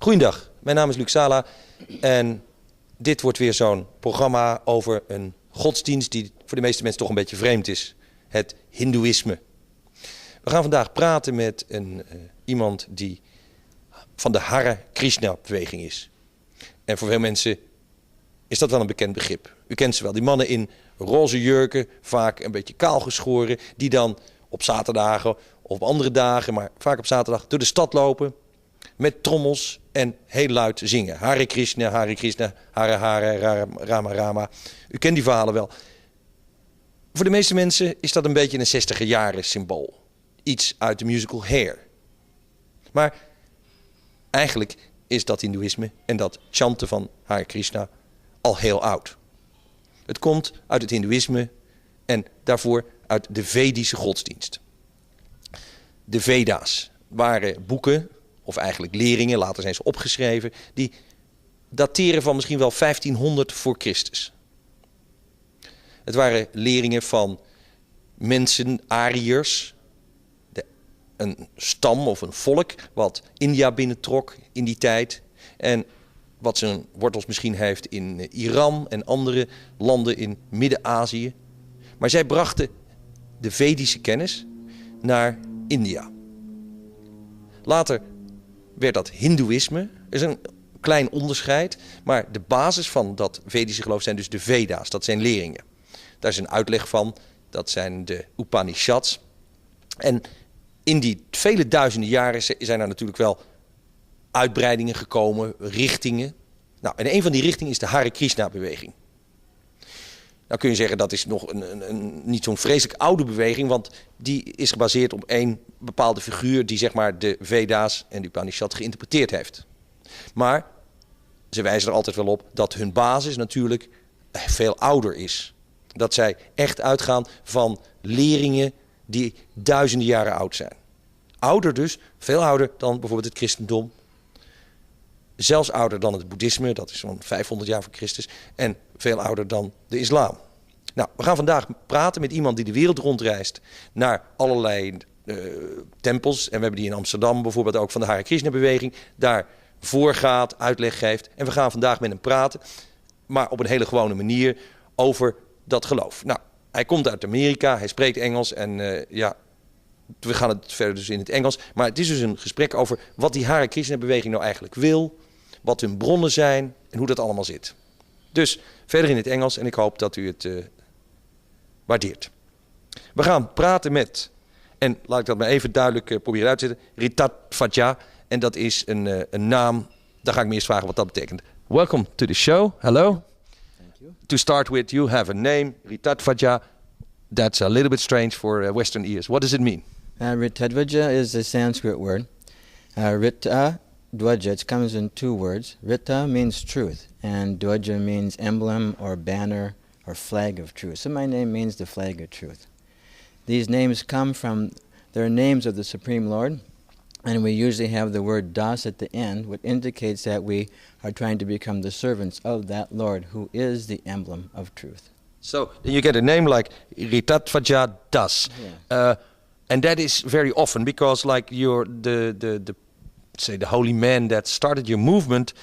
Goeiedag, mijn naam is Luc Sala en dit wordt weer zo'n programma over een godsdienst die voor de meeste mensen toch een beetje vreemd is. Het hindoeïsme. We gaan vandaag praten met iemand die van de Hare Krishna beweging is. En voor veel mensen is dat wel een bekend begrip. U kent ze wel, die mannen in roze jurken, vaak een beetje kaal geschoren, die dan op zaterdagen of op andere dagen, maar vaak op zaterdag door de stad lopen met trommels en heel luid zingen. Hare Krishna, Hare Hare, Rama Rama. U kent die verhalen wel. Voor de meeste mensen is dat een beetje een 60er jaren symbool. Iets uit de musical Hare. Maar eigenlijk is dat hindoeïsme en dat chanten van Hare Krishna al heel oud. Het komt uit het hindoeïsme en daarvoor uit de Vedische godsdienst. De Veda's waren boeken, of eigenlijk leringen, later zijn ze opgeschreven, die dateren van misschien wel 1500 voor Christus. Het waren leringen van mensen, Ariërs, een stam of een volk wat India binnentrok in die tijd en wat zijn wortels misschien heeft in Iran en andere landen in Midden-Azië. Maar zij brachten de Vedische kennis naar India. Later werd dat hindoeïsme. Er is een klein onderscheid, maar de basis van dat Vedische geloof zijn dus de Veda's. Dat zijn leringen. Daar is een uitleg van. Dat zijn de Upanishads. En in die vele duizenden jaren zijn er natuurlijk wel uitbreidingen gekomen, richtingen. Nou, en een van die richtingen is de Hare Krishna beweging. Nou kun je zeggen dat is nog niet zo'n vreselijk oude beweging, want die is gebaseerd op één bepaalde figuur die zeg maar de Veda's en de Upanishad geïnterpreteerd heeft. Maar ze wijzen er altijd wel op dat hun basis natuurlijk veel ouder is. Dat zij echt uitgaan van leringen die duizenden jaren oud zijn. Ouder dus, veel ouder dan bijvoorbeeld het christendom. Zelfs ouder dan het boeddhisme, dat is zo'n 500 jaar voor Christus. En veel ouder dan de islam. Nou, we gaan vandaag praten met iemand die de wereld rondreist naar allerlei tempels. En we hebben die in Amsterdam bijvoorbeeld ook van de Hare Krishna beweging. Daar voorgaat, uitleg geeft. En we gaan vandaag met hem praten, maar op een hele gewone manier over dat geloof. Nou, hij komt uit Amerika, hij spreekt Engels en we gaan het verder dus in het Engels. Maar het is dus een gesprek over wat die Hare Krishna beweging nou eigenlijk wil, wat hun bronnen zijn en hoe dat allemaal zit. Dus verder in het Engels en ik hoop dat u het waardeert. We gaan praten met, en laat ik dat maar even duidelijk proberen uit te zetten, Rita-dhvaja. En dat is een naam, daar ga ik me eerst vragen wat dat betekent. Welcome to the show, hello. Thank you. To start with, you have a name, Rita-dhvaja. That's a little bit strange for Western ears. What does it mean? Rita-dhvaja is a Sanskrit word. Rita-dhvaja, it comes in two words. Rita means truth, and dhvaja means emblem or banner or flag of truth. So my name means the flag of truth. These names come from, they're names of the Supreme Lord, and we usually have the word das at the end, which indicates that we are trying to become the servants of that Lord, who is the emblem of truth. So you get a name like Rita-dhvaja Das. Yeah. And that is very often because like you're the holy man that started your movement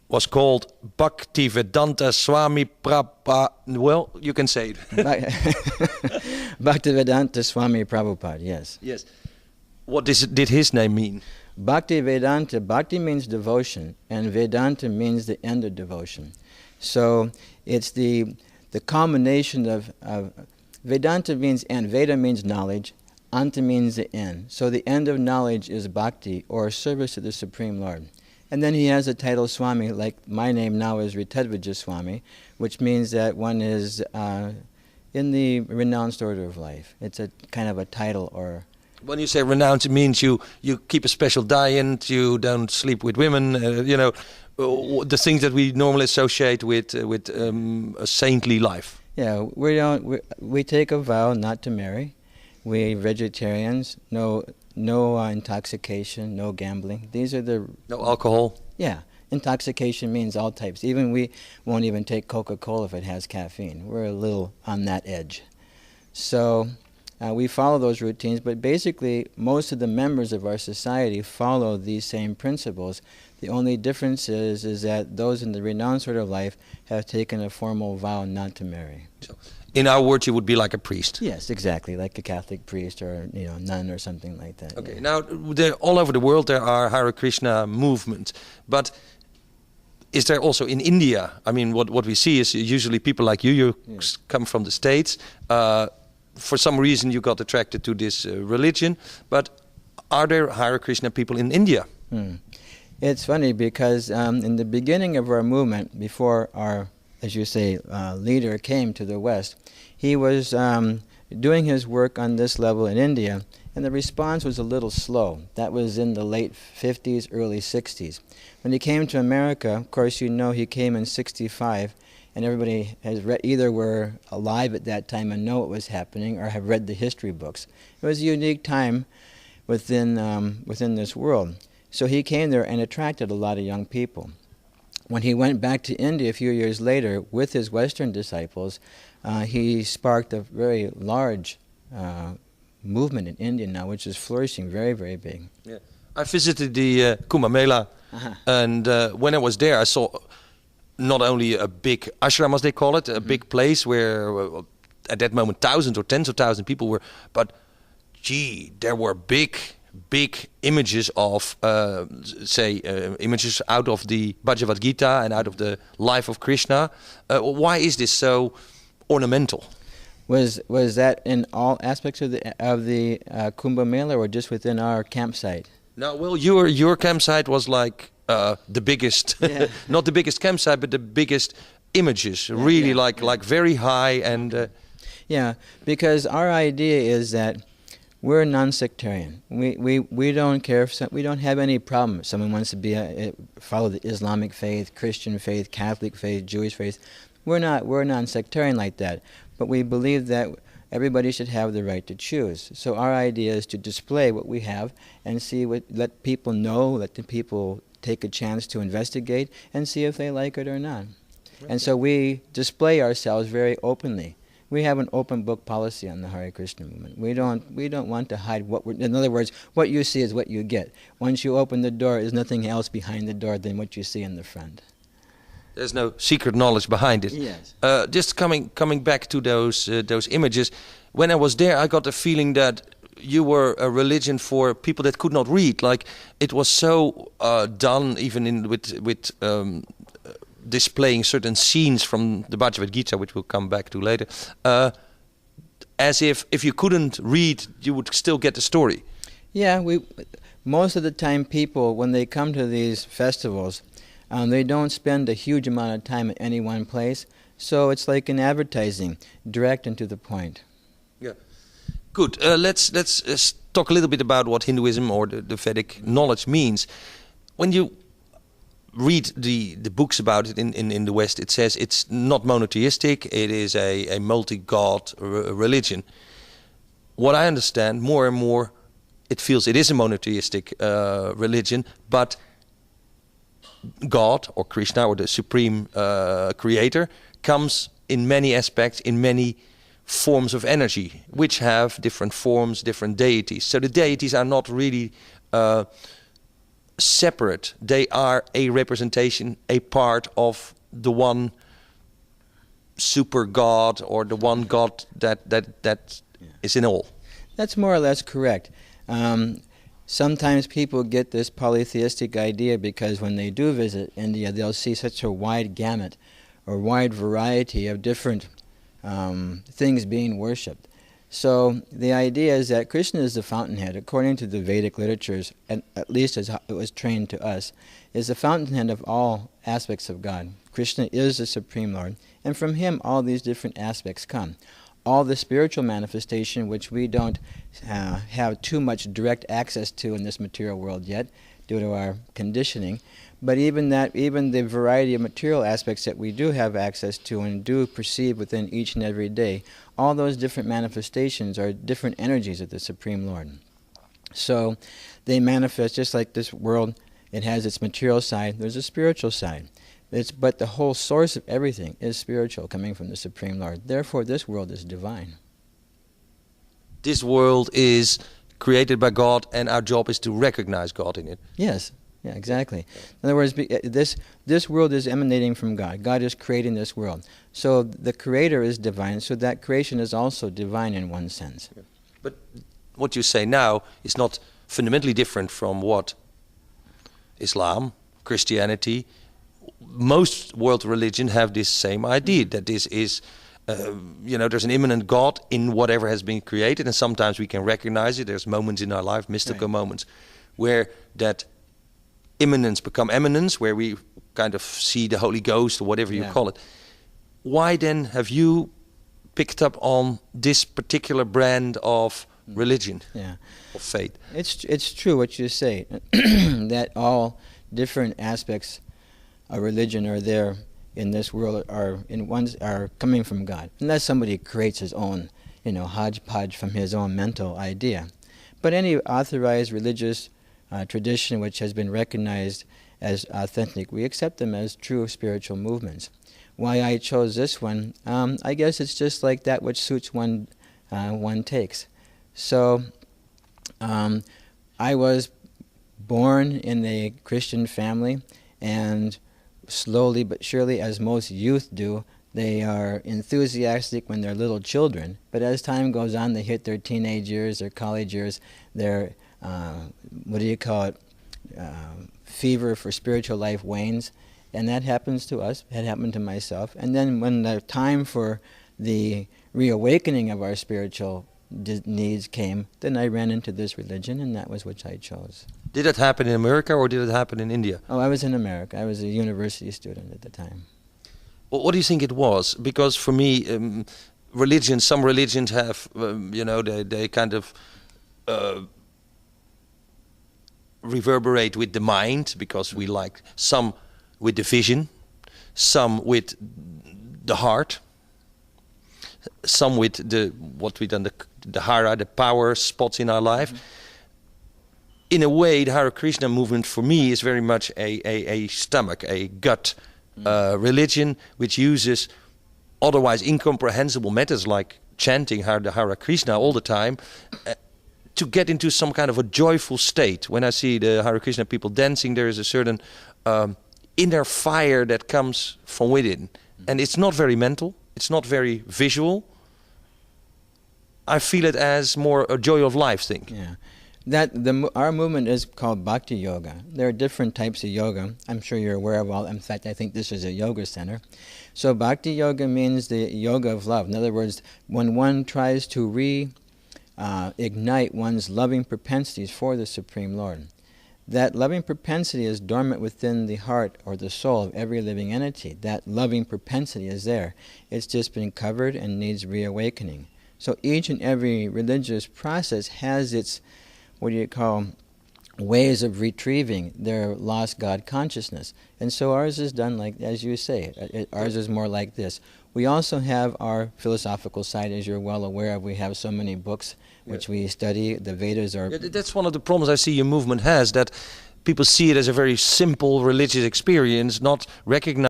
was called Bhaktivedanta Swami Prabhupada. Well, you can say it. Bhaktivedanta Swami Prabhupada, yes. Yes. What did his name mean? Bhaktivedanta, Bhakti means devotion, and Vedanta means the end of devotion. So it's the combination of Vedanta means end, Veda means knowledge, Anta means the end. So the end of knowledge is bhakti, or service to the Supreme Lord. And then he has the title Swami, like my name now is Rita-dhvaja Swami, which means that one is in the renounced order of life. It's a kind of a title or... When you say renounced, it means you keep a special diet, you don't sleep with women, the things that we normally associate with a saintly life. Yeah, we take a vow not to marry. We vegetarians, no intoxication, no gambling. These are the... No alcohol? Yeah, intoxication means all types. Even we won't even take Coca-Cola if it has caffeine. We're a little on that edge. So We follow those routines, but basically most of the members of our society follow these same principles. The only difference is that those in the renowned sort of life have taken a formal vow not to marry. So, in our words, you would be like a priest. Yes, exactly, like a Catholic priest or nun or something like that. Okay, Yeah. now all over the world there are Hare Krishna movements, but is there also in India? I mean, what we see is usually people like you come from the States. For some reason you got attracted to this religion, but are there Hare Krishna people in India? It's funny because in the beginning of our movement, before our, as you say, leader came to the West, he was doing his work on this level in India, and the response was a little slow. That was in the late 50s, early 60s. When he came to America, of course you know he came in 65, and everybody has either were alive at that time and know what was happening or have read the history books. It was a unique time within this world. So he came there and attracted a lot of young people. When he went back to India a few years later with his Western disciples, he sparked a very large movement in India now, which is flourishing very, very big. Yeah. I visited the Kumbh Mela, and when I was there I saw not only a big ashram, as they call it, a big place where at that moment thousands or tens of thousands of people were, but gee, there were big images of, images out of the Bhagavad Gita and out of the life of Krishna. Why is this so ornamental? Was that in all aspects of the Kumbh Mela or just within our campsite? No, well, your campsite was like the biggest, not the biggest campsite, but the biggest images. Really, like very high and. Yeah, because our idea is that we're non-sectarian. We don't care if we don't have any problem if someone wants to follow the Islamic faith, Christian faith, Catholic faith, Jewish faith. We're non-sectarian like that. But we believe that everybody should have the right to choose. So our idea is to display what we have and let people know, let the people take a chance to investigate and see if they like it or not. Right. And so we display ourselves very openly. We have an open book policy on the Hare Krishna movement. We don't want to hide what we're. In other words, what you see is what you get. Once you open the door, there's nothing else behind the door than what you see in the front. There's no secret knowledge behind it. Yes. Just coming back to those images, when I was there, I got the feeling that you were a religion for people that could not read. Like it was so done, even with displaying certain scenes from the Bhagavad Gita, which we'll come back to later, as if you couldn't read, you would still get the story. Yeah, most of the time people, when they come to these festivals, they don't spend a huge amount of time at any one place, so it's like in advertising, direct and to the point. Yeah, good. Let's talk a little bit about what Hinduism or the Vedic knowledge means. When you read the books about it in the West, it says it's not monotheistic, it is a multi-god religion. What I understand, more and more, it feels it is a monotheistic religion, but God, or Krishna, or the supreme creator, comes in many aspects, in many forms of energy, which have different forms, different deities. So the deities are not really separate. They are a representation, a part of the one super God, or the one God that is in all. That's more or less correct. Sometimes people get this polytheistic idea because when they do visit India, they'll see such a wide gamut or wide variety of different things being worshipped. So the idea is that Krishna is the fountainhead, according to the Vedic literatures, and at least as it was trained to us, is the fountainhead of all aspects of God. Krishna is the Supreme Lord, and from him all these different aspects come. All the spiritual manifestation, which we don't have too much direct access to in this material world yet, due to our conditioning, but even the variety of material aspects that we do have access to and do perceive within each and every day, all those different manifestations are different energies of the Supreme Lord. So they manifest just like this world. It has its material side, there's a spiritual side. But the whole source of everything is spiritual, coming from the Supreme Lord. Therefore, this world is divine. this world is created by God, and our job is to recognize God in it. Yes. Yeah, exactly. In other words, this world is emanating from God. God is creating this world. So the creator is divine, so that creation is also divine in one sense. Yeah. But what you say now is not fundamentally different from what Islam, Christianity, most world religions have this same idea, that this is, there's an immanent God in whatever has been created, and sometimes we can recognize it. There's moments in our life, mystical moments, where that immanence become eminence, where we kind of see the Holy Ghost or whatever you call it. Why then have you picked up on this particular brand of religion, of faith? It's true what you say, that all different aspects of religion are there in this world, are coming from God, unless somebody creates his own, hodgepodge from his own mental idea. But any authorized religious tradition which has been recognized as authentic, we accept them as true spiritual movements. Why I chose this one, I guess it's just like that which suits one takes. So I was born in a Christian family, and slowly but surely, as most youth do, they are enthusiastic when they're little children, but as time goes on, they hit their teenage years, their college years, their fever for spiritual life wanes, and that happens to us. It happened to myself. And then when the time for the reawakening of our spiritual needs came, then I ran into this religion, and that was which I chose. Did it happen in America or did it happen in India? Oh, I was in America. I was a university student at the time. Well, what do you think it was? Because for me, some religions have, they kind of reverberate with the mind, because we like some with the vision, some with the heart, some with the Hare, the power spots in our life. In a way, the Hare Krishna movement for me is very much a stomach, a gut religion, which uses otherwise incomprehensible methods like chanting the Hare Krishna all the time, to get into some kind of a joyful state. When I see the Hare Krishna people dancing, there is a certain inner fire that comes from within. And it's not very mental, it's not very visual. I feel it as more a joy of life thing. Yeah. Our movement is called Bhakti Yoga. There are different types of yoga. I'm sure you're aware of all. In fact, I think this is a yoga center. So Bhakti Yoga means the yoga of love. In other words, when one tries to ignite one's loving propensities for the Supreme Lord. That loving propensity is dormant within the heart or the soul of every living entity. That loving propensity is there. It's just been covered and needs reawakening. So each and every religious process has its, ways of retrieving their lost God consciousness. And so ours is done like, as you say, ours is more like this. We also have our philosophical side, as you're well aware of. We have so many books which we study. The Vedas are... That's one of the problems I see your movement has, that people see it as a very simple religious experience, not recognize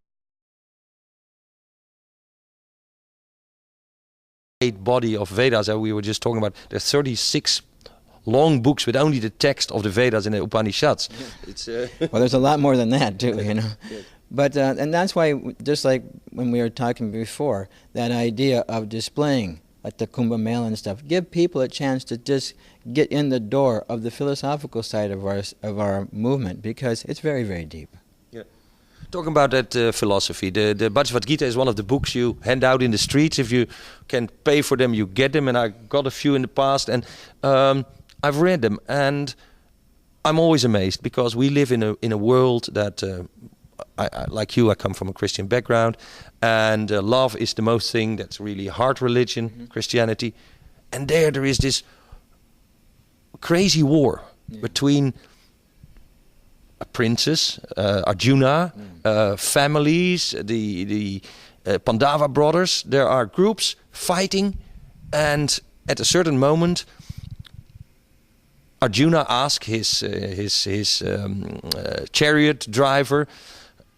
the body of Vedas that we were just talking about. There's 36 long books with only the text of the Vedas and the Upanishads. Well, there's a lot more than that, too, But and that's why, just like when we were talking before, that idea of displaying at the Kumbh Mela and stuff, give people a chance to just get in the door of the philosophical side of our movement, because it's very, very deep. Yeah. Talking about that philosophy, the Bhagavad Gita is one of the books you hand out in the streets. If you can pay for them, you get them, and I got a few in the past, and I've read them, and I'm always amazed, because we live in a world that... I, like you, I come from a Christian background, and love is the most thing that's really heart religion, Christianity. And there is this crazy war between a princess, Arjuna, families, the Pandava brothers. There are groups fighting, and at a certain moment, Arjuna asked his chariot driver,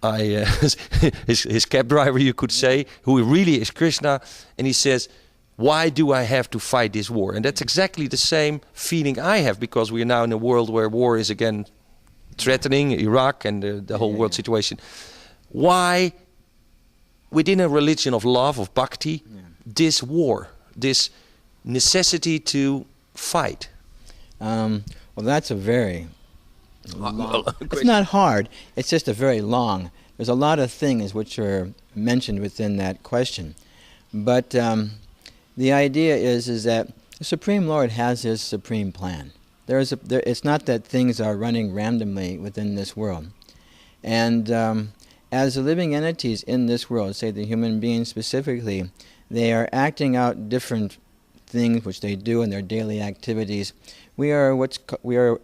his cab driver, you could say, who really is Krishna, and he says, Why do I have to fight this war? And that's exactly the same feeling I have, because we are now in a world where war is again threatening Iraq and the whole world situation. Why, within a religion of love, of bhakti, this war, this necessity to fight? Well, that's a very long, it's not hard, it's just a very long. There's a lot of things which are mentioned within that question. But the idea is that the Supreme Lord has His supreme plan. It's not that things are running randomly within this world. And as the living entities in this world, say the human beings specifically, they are acting out different things which they do in their daily activities. We are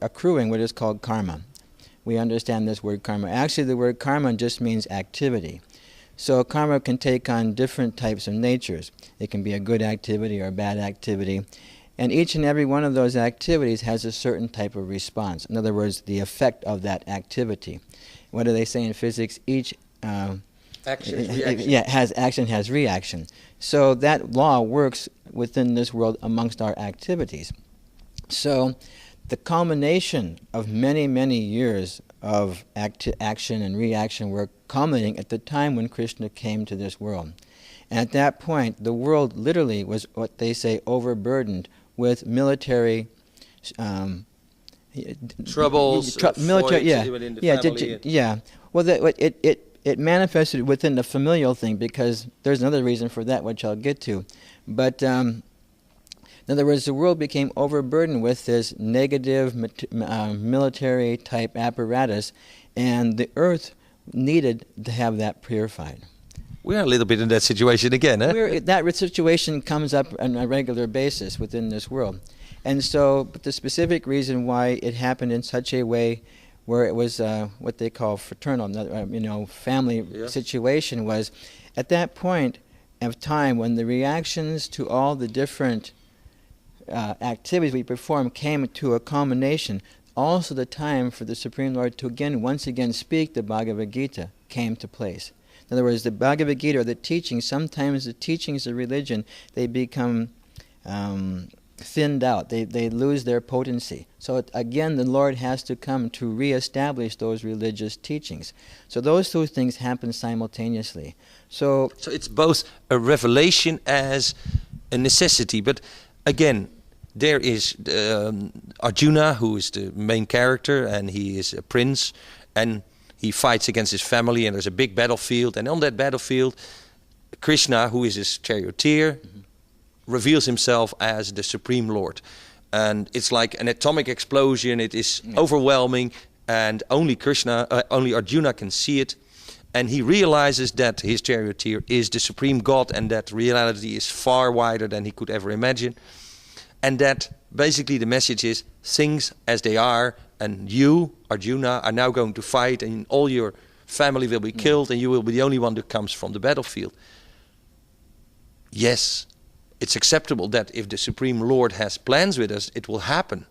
accruing what is called karma. We understand this word karma. Actually, the word karma just means activity. So karma can take on different types of natures. It can be a good activity or a bad activity. And each and every one of those activities has a certain type of response. In other words, the effect of that activity. What do they say in physics? Each Action is reaction. has action, has reaction. So that law works within this world amongst our activities. So the culmination of many, many years of action and reaction were culminating at the time when Krishna came to this world. And at that point, the world literally was what they say overburdened with military troubles, military, within the family. Well, it manifested within the familial thing, because there's another reason for that, which I'll get to. But in other words, the world became overburdened with this negative military-type apparatus, and the earth needed to have that purified. We are a little bit in that situation again, eh? That situation comes up on a regular basis within this world. And so, but the specific reason why it happened in such a way where it was what they call fraternal, family situation, was at that point of time when the reactions to all the different activities we perform came to a culmination, also the time for the Supreme Lord to once again speak the Bhagavad Gita came to place. In other words, the Bhagavad Gita, or the teachings, sometimes the teachings of religion, they become thinned out. They lose their potency. So again, the Lord has to come to reestablish those religious teachings. So those two things happen simultaneously. So it's both a revelation as a necessity. But again, there is Arjuna, who is the main character, and he is a prince, and he fights against his family, and there's a big battlefield. And on that battlefield, Krishna, who is his charioteer, reveals himself as the Supreme Lord. And it's like an atomic explosion. It is overwhelming, and only Arjuna can see it. And he realizes that his charioteer is the Supreme God, and that reality is far wider than he could ever imagine. And that basically the message is, things as they are, and you, Arjuna, are now going to fight, and all your family will be killed, and you will be the only one that comes from the battlefield. Yes, it's acceptable that if the Supreme Lord has plans with us, it will happen.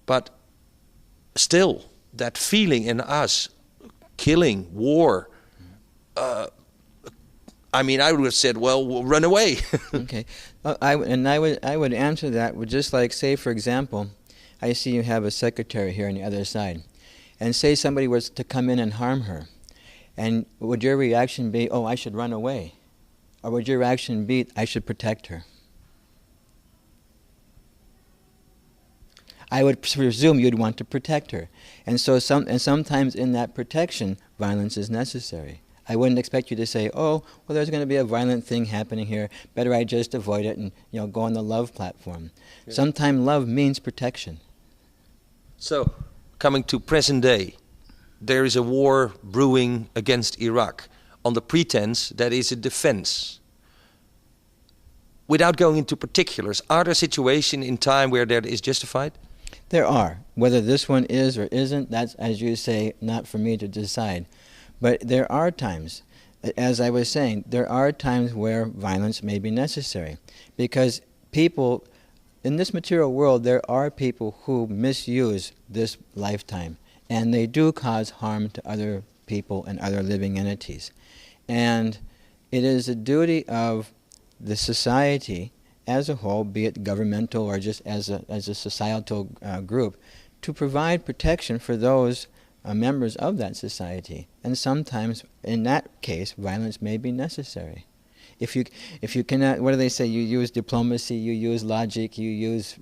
But still, that feeling in us, killing, war, I would have said, well, we'll run away. Okay. I would answer that with just like, say, for example, I see you have a secretary here on the other side, and say somebody was to come in and harm her, and would your reaction be, oh, I should run away? Or would your reaction be, I should protect her? I would presume you'd want to protect her. And so sometimes in that protection, violence is necessary. I wouldn't expect you to say, oh, well, there's going to be a violent thing happening here. Better I just avoid it and go on the love platform. Yeah. Sometimes love means protection. So, coming to present day, there is a war brewing against Iraq on the pretense that is a defense. Without going into particulars, are there situations in time where that is justified? There are. Whether this one is or isn't, that's, as you say, not for me to decide. But there are times, as I was saying, there are times where violence may be necessary. Because people, in this material world, there are people who misuse this lifetime. And they do cause harm to other people and other living entities. And it is a duty of the society as a whole, be it governmental or just as a societal group, to provide protection for those members of that society. And sometimes, in that case, violence may be necessary. If you cannot, what do they say? You use diplomacy, you use logic, you use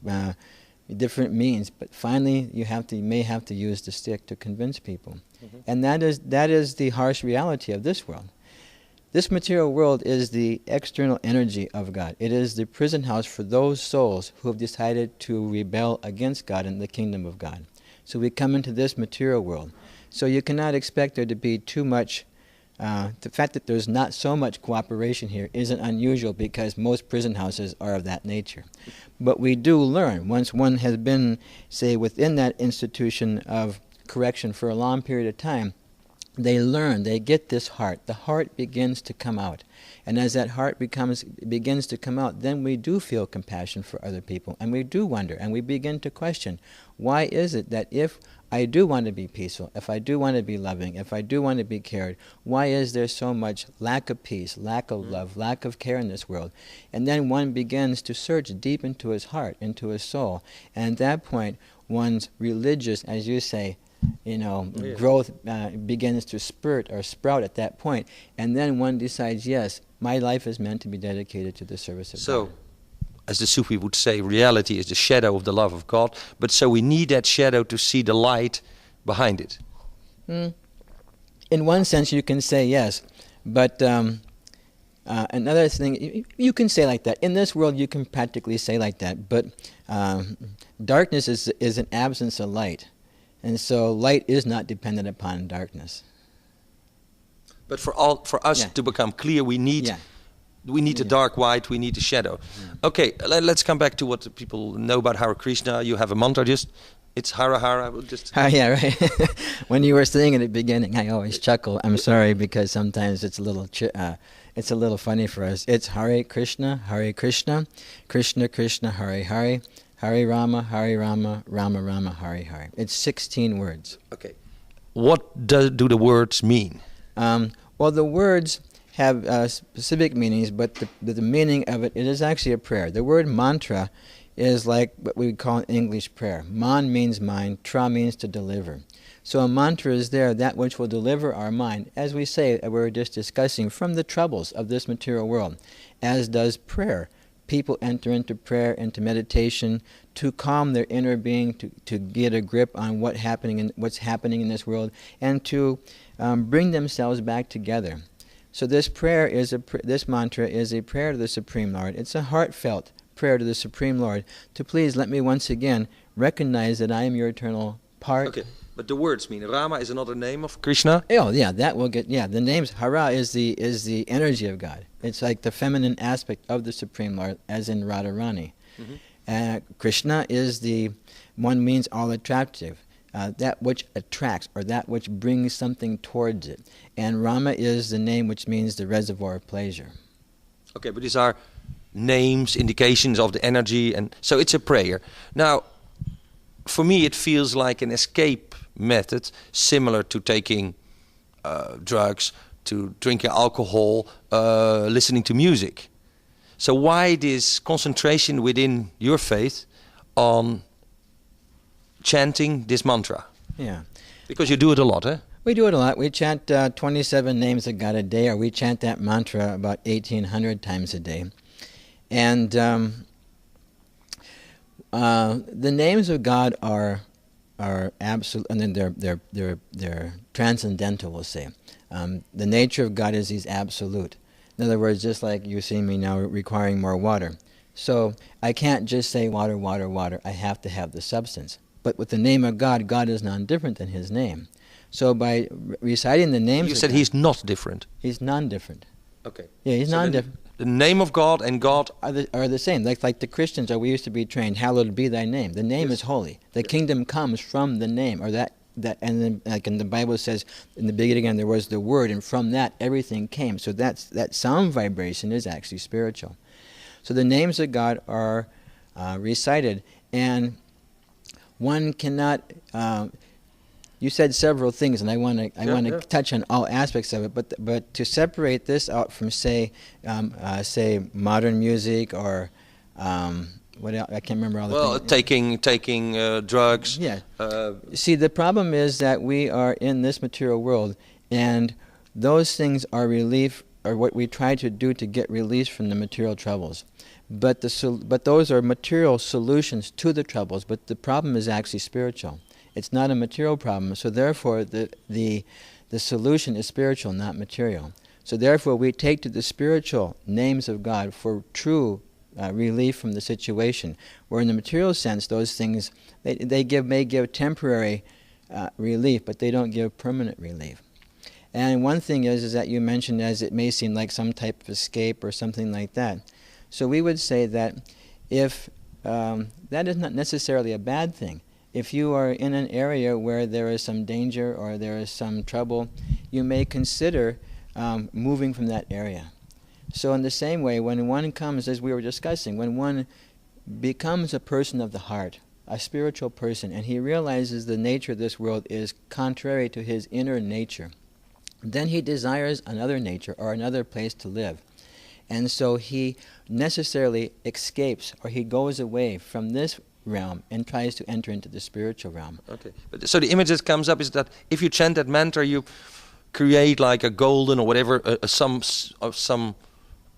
different means, but finally you may have to use the stick to convince people. Mm-hmm. And that is the harsh reality of this world. This material world is the external energy of God. It is the prison house for those souls who have decided to rebel against God and the kingdom of God. So we come into this material world. So you cannot expect there to be too much. The fact that there's not so much cooperation here isn't unusual, because most prison houses are of that nature. But we do learn, once one has been, say, within that institution of correction for a long period of time, they learn, they get this heart. The heart begins to come out. And as that heart begins to come out, then we do feel compassion for other people. And we do wonder, and we begin to question, why is it that if I do want to be peaceful, if I do want to be loving, if I do want to be cared, why is there so much lack of peace, lack of love, lack of care in this world? And then one begins to search deep into his heart, into his soul. And at that point, one's religious, as you say, growth begins to spurt or sprout at that point. And then one decides, yes, my life is meant to be dedicated to the service of God. So, as the Sufi would say, reality is the shadow of the love of God. But so we need that shadow to see the light behind it. In one sense, you can say yes. But another thing, you can say like that. In this world, you can practically say like that. But darkness is an absence of light. And so light is not dependent upon darkness. But for us to become clear, we need the dark white, we need the shadow. Yeah. Okay, let's come back to what the people know about Hare Krishna. You have a mantra, it's Hare Hare. Yeah, right. When you were saying it at the beginning, I always chuckle. I'm sorry, because sometimes it's a little funny for us. It's Hare Krishna, Krishna Krishna, Hare Hare. Hare Rama, Rama Rama, Hare Hare. It's 16 words. Okay. What do the words mean? Well, the words have specific meanings, but the meaning of it is actually a prayer. The word mantra is like what we would call in English prayer. Man means mind, tra means to deliver. So a mantra is there, that which will deliver our mind, as we say, we were just discussing, from the troubles of this material world, as does prayer. People enter into prayer, into meditation, to calm their inner being, to get a grip on what's happening in this world, and to bring themselves back together. So this prayer this mantra is a prayer to the Supreme Lord. It's a heartfelt prayer to the Supreme Lord to please let me once again recognize that I am your eternal part. Okay, but the words mean Rama is another name of Krishna. Oh yeah, that will get the names. Hara is the energy of God. It's like the feminine aspect of the Supreme Lord, as in Radharani. Mm-hmm. Krishna is one means all attractive, that which attracts or that which brings something towards it. And Rama is the name which means the reservoir of pleasure. Okay, but these are names, indications of the energy, and so it's a prayer. Now, for me, it feels like an escape method, similar to taking drugs, to drinking alcohol, listening to music. So why this concentration within your faith on chanting this mantra? Yeah. Because you do it a lot, eh? We do it a lot. We chant 27 names of God a day, or we chant that mantra about 1,800 times a day. And the names of God are absolute, and then they're transcendental, we'll say. The nature of God is He's absolute. In other words, just like you see me now requiring more water. So I can't just say water, water, water. I have to have the substance. But with the name of God, God is non-different than His name. So by reciting the names you of said God, He's not different. He's non-different. Okay. Yeah, He's non-different. The name of God and God are the same. Like the Christians we used to be trained, hallowed be thy name. The name is holy. The kingdom comes from the name, or that and then, like in the Bible says, in the beginning there was the Word, and from that everything came. So that sound vibration is actually spiritual. So the names of God are recited, and one cannot. You said several things, and I want to touch on all aspects of it. But to separate this out from say modern music or what else? I can't remember all the Well, things. taking drugs. Yeah. See, the problem is that we are in this material world, and those things are relief, or what we try to do to get release from the material troubles. But those are material solutions to the troubles. But the problem is actually spiritual. It's not a material problem. So therefore, the solution is spiritual, not material. So therefore, we take to the spiritual names of God for true relief from the situation. Where in the material sense, those things may give temporary relief, but they don't give permanent relief. And one thing is that you mentioned, as it may seem like some type of escape or something like that. So we would say that if that is not necessarily a bad thing. If you are in an area where there is some danger or there is some trouble, you may consider moving from that area. So in the same way, when one comes, as we were discussing, when one becomes a person of the heart, a spiritual person, and he realizes the nature of this world is contrary to his inner nature, then he desires another nature or another place to live. And so he necessarily escapes, or he goes away from this realm and tries to enter into the spiritual realm. Okay. So the image that comes up is that if you chant that mantra, you create like a golden or whatever, some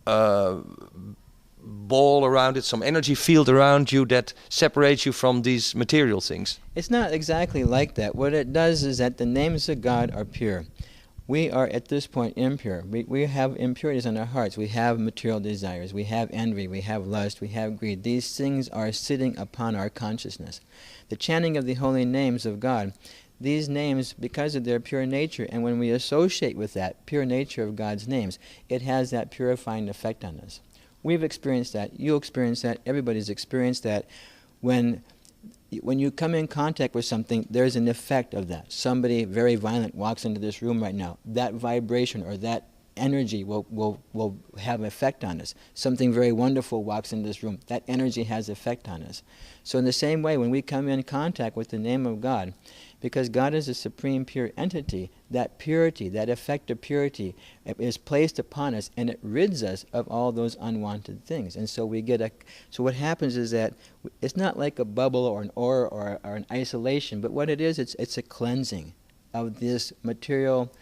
ball around it, some energy field around you that separates you from these material things. It's not exactly like that. What it does is that the names of God are pure. We are at this point impure. We have impurities in our hearts. We have material desires. We have envy. We have lust. We have greed. These things are sitting upon our consciousness. The chanting of the holy names of God, these names, because of their pure nature, and when we associate with that pure nature of God's names, it has that purifying effect on us. We've experienced that. You experience that. Everybody's experienced that. When you come in contact with something, there's an effect of that. Somebody very violent walks into this room right now. That vibration or that energy will have effect on us. Something very wonderful walks into this room. That energy has effect on us. So in the same way, when we come in contact with the name of God, because God is a supreme pure entity, that purity, that effect of purity is placed upon us, and it rids us of all those unwanted things. And so we get so what happens is that it's not like a bubble or an aura or an isolation, but what it is, it's a cleansing of this material.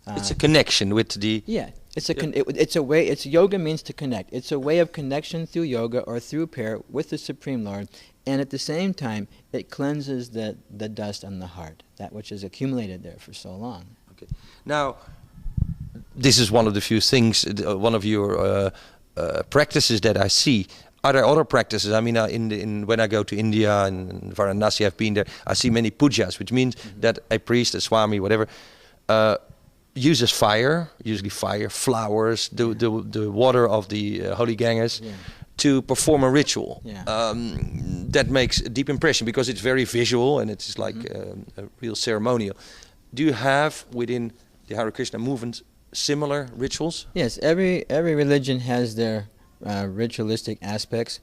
It's a connection with the... Yeah, it's a way. Yoga means to connect. It's a way of connection through yoga or through prayer with the Supreme Lord, and at the same time, it cleanses the dust on the heart, that which is accumulated there for so long. Okay. Now, this is one of the few things, one of your practices that I see. Are there other practices? I mean, when I go to India and Varanasi, I've been there. I see many pujas, which means that a priest, a swami, whatever, uses fire, usually fire, flowers, the water of the holy Ganges, to perform a ritual. That makes a deep impression because it's very visual and it's like a real ceremonial. Do you have within the Hare Krishna movement similar rituals? Yes, every religion has their ritualistic aspects.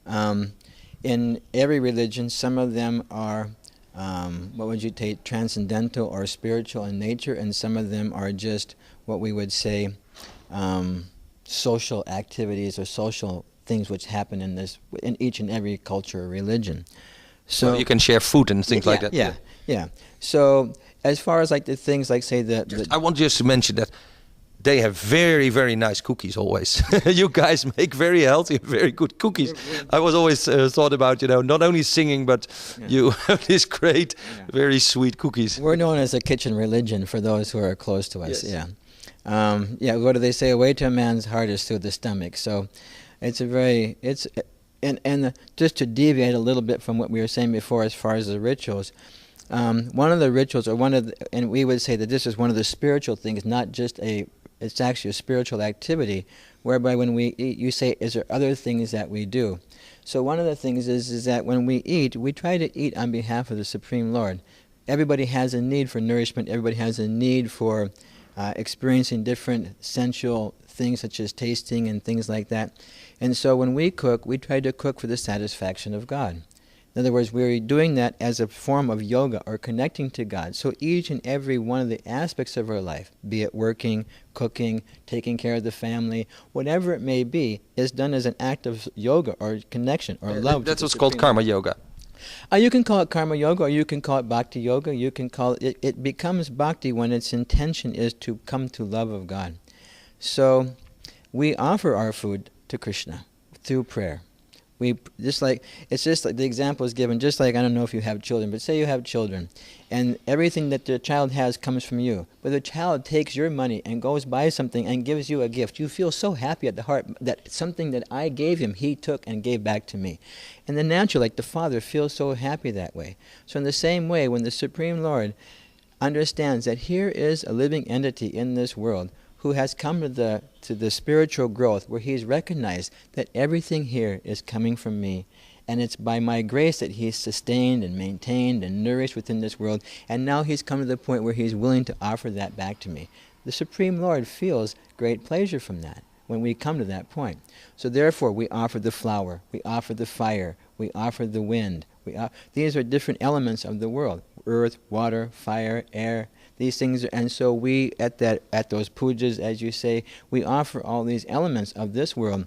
In every religion, some of them are what would you take, transcendental or spiritual in nature, and some of them are just what we would say social activities or social things which happen in each and every culture or religion. So you can share food and things like that. Yeah. So as far as like the things like say I want just to mention that they have very, very nice cookies always. You guys make very healthy, very good cookies. I was always thought about, not only singing, but you have these great, very sweet cookies. We're known as a kitchen religion for those who are close to us, yes. What do they say? A way to a man's heart is through the stomach. So and just to deviate a little bit from what we were saying before as far as the rituals, one of the rituals, and we would say that this is one of the spiritual things, not just it's actually a spiritual activity, whereby when we eat, you say, is there other things that we do? So one of the things is that when we eat, we try to eat on behalf of the Supreme Lord. Everybody has a need for nourishment. Everybody has a need for experiencing different sensual things such as tasting and things like that. And so when we cook, we try to cook for the satisfaction of God. In other words, we're doing that as a form of yoga or connecting to God. So each and every one of the aspects of our life, be it working, cooking, taking care of the family, whatever it may be, is done as an act of yoga or connection or love. That's what's called karma yoga. You can call it karma yoga, or you can call it bhakti yoga. You can call it, it becomes bhakti when its intention is to come to love of God. So we offer our food to Krishna through prayer. It's just like the example is given, just like, I don't know if you have children, but say you have children, and everything that the child has comes from you. But the child takes your money and goes buy something and gives you a gift. You feel so happy at the heart that something that I gave him, he took and gave back to me. And the natural, like the Father, feels so happy that way. So in the same way, when the Supreme Lord understands that here is a living entity in this world who has come to the spiritual growth where he's recognized that everything here is coming from me, and it's by my grace that he's sustained and maintained and nourished within this world, and now he's come to the point where he's willing to offer that back to me. The Supreme Lord feels great pleasure from that when we come to that point. So therefore we offer the flower, we offer the fire, we offer the wind. These are different elements of the world: earth, water, fire, air. These things, and so we at those pujas, as you say, we offer all these elements of this world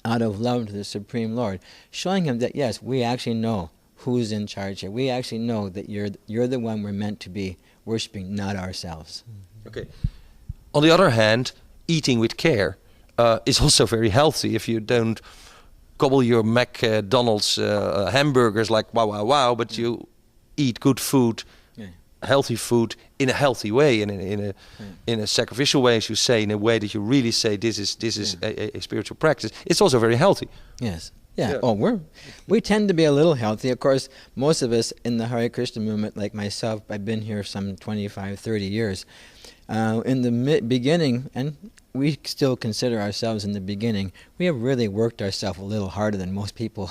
out of love to the Supreme Lord, showing him that yes, we actually know who's in charge here. We actually know that you're the one we're meant to be worshiping, not ourselves. Okay. On the other hand, eating with care is also very healthy if you don't gobble your McDonald's hamburgers like wow, but you eat good food, healthy food in a healthy way, and in a sacrificial way, as you say, in a way that you really say this is a spiritual practice. It's also very healthy. Yes. Yeah. Oh, we tend to be a little healthy. Of course, most of us in the Hare Krishna movement, like myself, I've been here some 25, 30 years. In the beginning, and we still consider ourselves in the beginning, we have really worked ourselves a little harder than most people.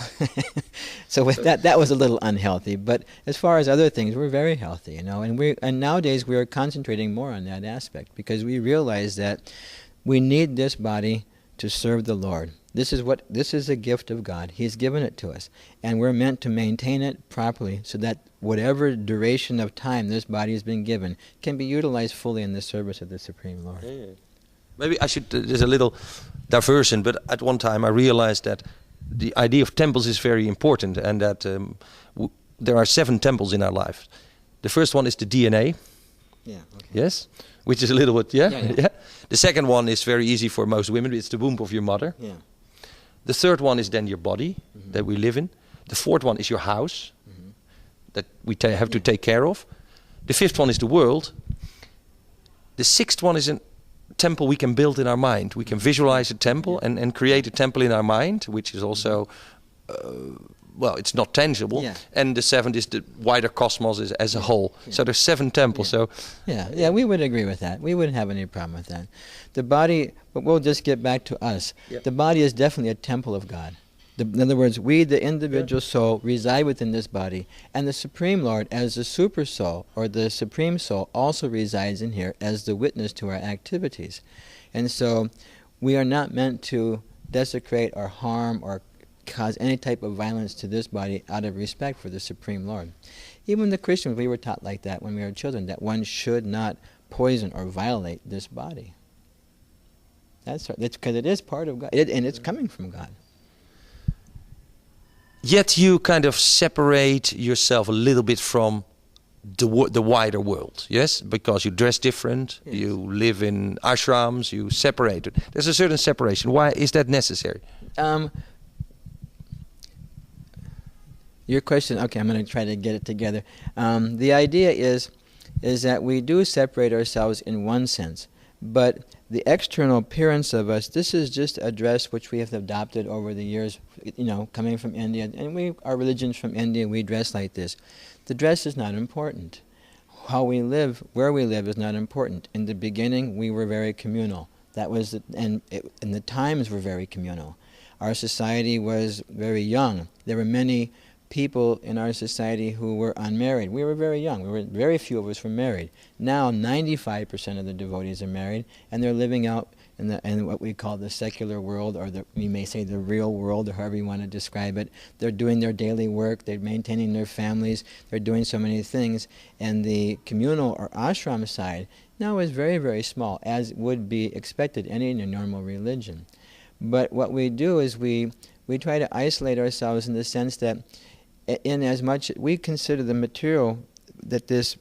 So with that was a little unhealthy. But as far as other things, we're very healthy, you know. And nowadays we are concentrating more on that aspect because we realize that we need this body to serve the Lord. This is a gift of God. He's given it to us, and we're meant to maintain it properly so that whatever duration of time this body has been given can be utilized fully in the service of the Supreme Lord. Yeah. Maybe I should, there's a little diversion, but at one time I realized that the idea of temples is very important, and that there are 7 temples in our life. The first one is the DNA. Yeah. Okay. Yes? Which is a little bit, yeah. The second one is very easy for most women. It's the womb of your mother. Yeah. The third one is then your body that we live in. The fourth one is your house that we have to take care of. The fifth one is the world. The sixth one is a temple we can build in our mind. We can visualize a temple and create a temple in our mind, which is also, it's not tangible. Yeah. And the seventh is the wider cosmos as a whole. Yeah. So there's 7 temples. Yeah. So we would agree with that. We wouldn't have any problem with that. The body, but we'll just get back to us. Yeah. The body is definitely a temple of God. In other words, we, the individual soul, reside within this body, and the Supreme Lord, as the super soul, or the Supreme Soul, also resides in here as the witness to our activities. And so we are not meant to desecrate or harm or cause any type of violence to this body out of respect for the Supreme Lord. Even the Christians, we were taught like that when we were children, that one should not poison or violate this body. That's because it is part of God, and it's coming from God. Yet you kind of separate yourself a little bit from the wider world, yes? Because you dress different, yes. You live in ashrams, you separate it. There's a certain separation. Why is that necessary? Your question, okay, I'm going to try to get it together. The idea is that we do separate ourselves in one sense, but the external appearance of us, this is just a dress which we have adopted over the years, coming from India. And our religion's from India, we dress like this. The dress is not important. How we live, where we live is not important. In the beginning, we were very communal. And the times were very communal. Our society was very young. There were many people in our society who were unmarried. We were very young. Very few of us were married. Now 95% of the devotees are married, and they're living out in what we call the secular world, or we may say the real world, or however you want to describe it. They're doing their daily work, they're maintaining their families, they're doing so many things, and the communal or ashram side now is very, very small, as would be expected in any normal religion. But what we do is we try to isolate ourselves in the sense that in as much we consider the material, that this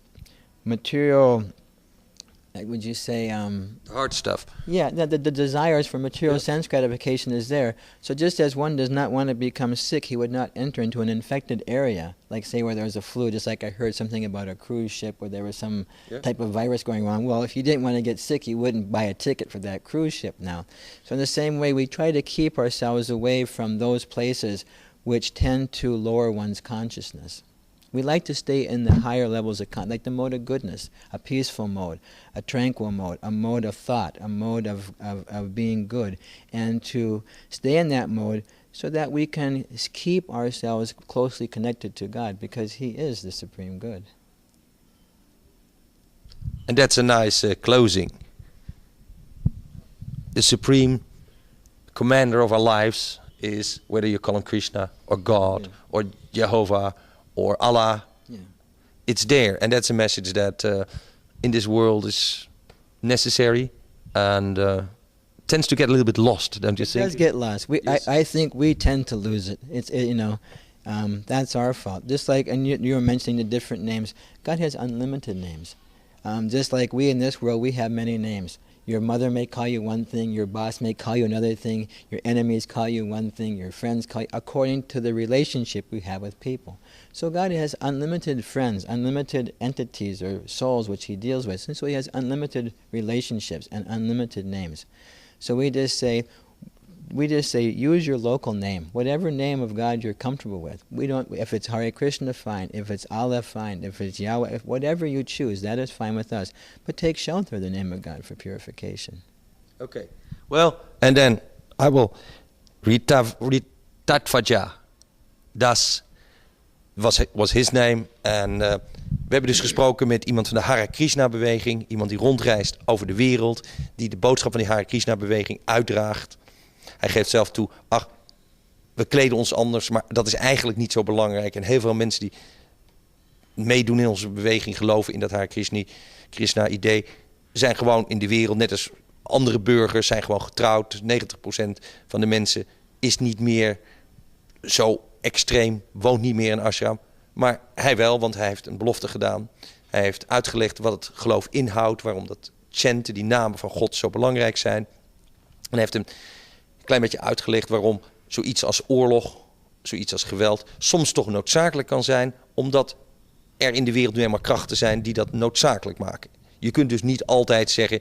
material, would you say... hard stuff. Yeah, the desires for material sense gratification is there. So just as one does not want to become sick, he would not enter into an infected area, like say where there was a flu, just like I heard something about a cruise ship where there was some type of virus going on. Well, if you didn't want to get sick, you wouldn't buy a ticket for that cruise ship now. So in the same way, we try to keep ourselves away from those places which tend to lower one's consciousness. We like to stay in the higher levels of like the mode of goodness, a peaceful mode, a tranquil mode, a mode of thought, a mode of being good, and to stay in that mode so that we can keep ourselves closely connected to God, because He is the supreme good. And that's a nice closing. The supreme commander of our lives is, whether you call him Krishna or God or Jehovah or Allah, it's there, and that's a message that in this world is necessary and tends to get a little bit lost, don't you think? It does get lost. I think we tend to lose it. That's our fault. Just like, and you were mentioning the different names. God has unlimited names. Just like we in this world, we have many names. Your mother may call you one thing, your boss may call you another thing, your enemies call you one thing, your friends call you, according to the relationship we have with people. So God has unlimited friends, unlimited entities or souls which He deals with, and so He has unlimited relationships and unlimited names. So we just say, use your local name, whatever name of God you're comfortable with. If it's Hare Krishna, fine. If it's Allah, fine. If it's Yahweh, whatever you choose, that is fine with us. But take shelter of the name of God for purification. Okay. Well, and then I will Rita-dhvaja. Das was his name. En we hebben dus gesproken met iemand van de Hare Krishna beweging. Iemand die rondreist over de wereld. Die de boodschap van die Hare Krishna beweging uitdraagt. Hij geeft zelf toe, we kleden ons anders, maar dat is eigenlijk niet zo belangrijk. En heel veel mensen die meedoen in onze beweging, geloven in dat Hare Krishna-idee, zijn gewoon in de wereld, net als andere burgers, zijn gewoon getrouwd. 90% van de mensen is niet meer zo extreem, woont niet meer in ashram. Maar hij wel, want hij heeft een belofte gedaan. Hij heeft uitgelegd wat het geloof inhoudt, waarom dat chanten, die namen van God, zo belangrijk zijn. En hij heeft een klein beetje uitgelegd waarom zoiets als oorlog, zoiets als geweld, soms toch noodzakelijk kan zijn, omdat er in de wereld nu helemaal krachten zijn die dat noodzakelijk maken. Je kunt dus niet altijd zeggen,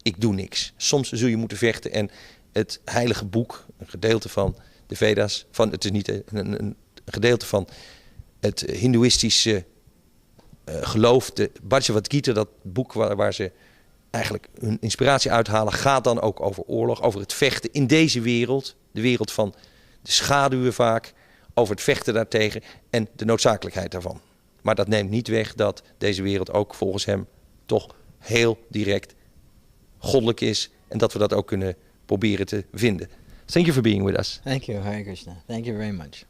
ik doe niks. Soms zul je moeten vechten en het heilige boek, een gedeelte van de Veda's, het is niet een gedeelte van het hindoeïstische geloof, de Bhagavad Gita, dat boek waar ze eigenlijk hun inspiratie uithalen, gaat dan ook over oorlog, over het vechten in deze wereld, de wereld van de schaduwen vaak, over het vechten daartegen en de noodzakelijkheid daarvan. Maar dat neemt niet weg dat deze wereld ook volgens hem toch heel direct goddelijk is en dat we dat ook kunnen proberen te vinden. Thank you for being with us. Thank you, Hare Krishna. Thank you very much.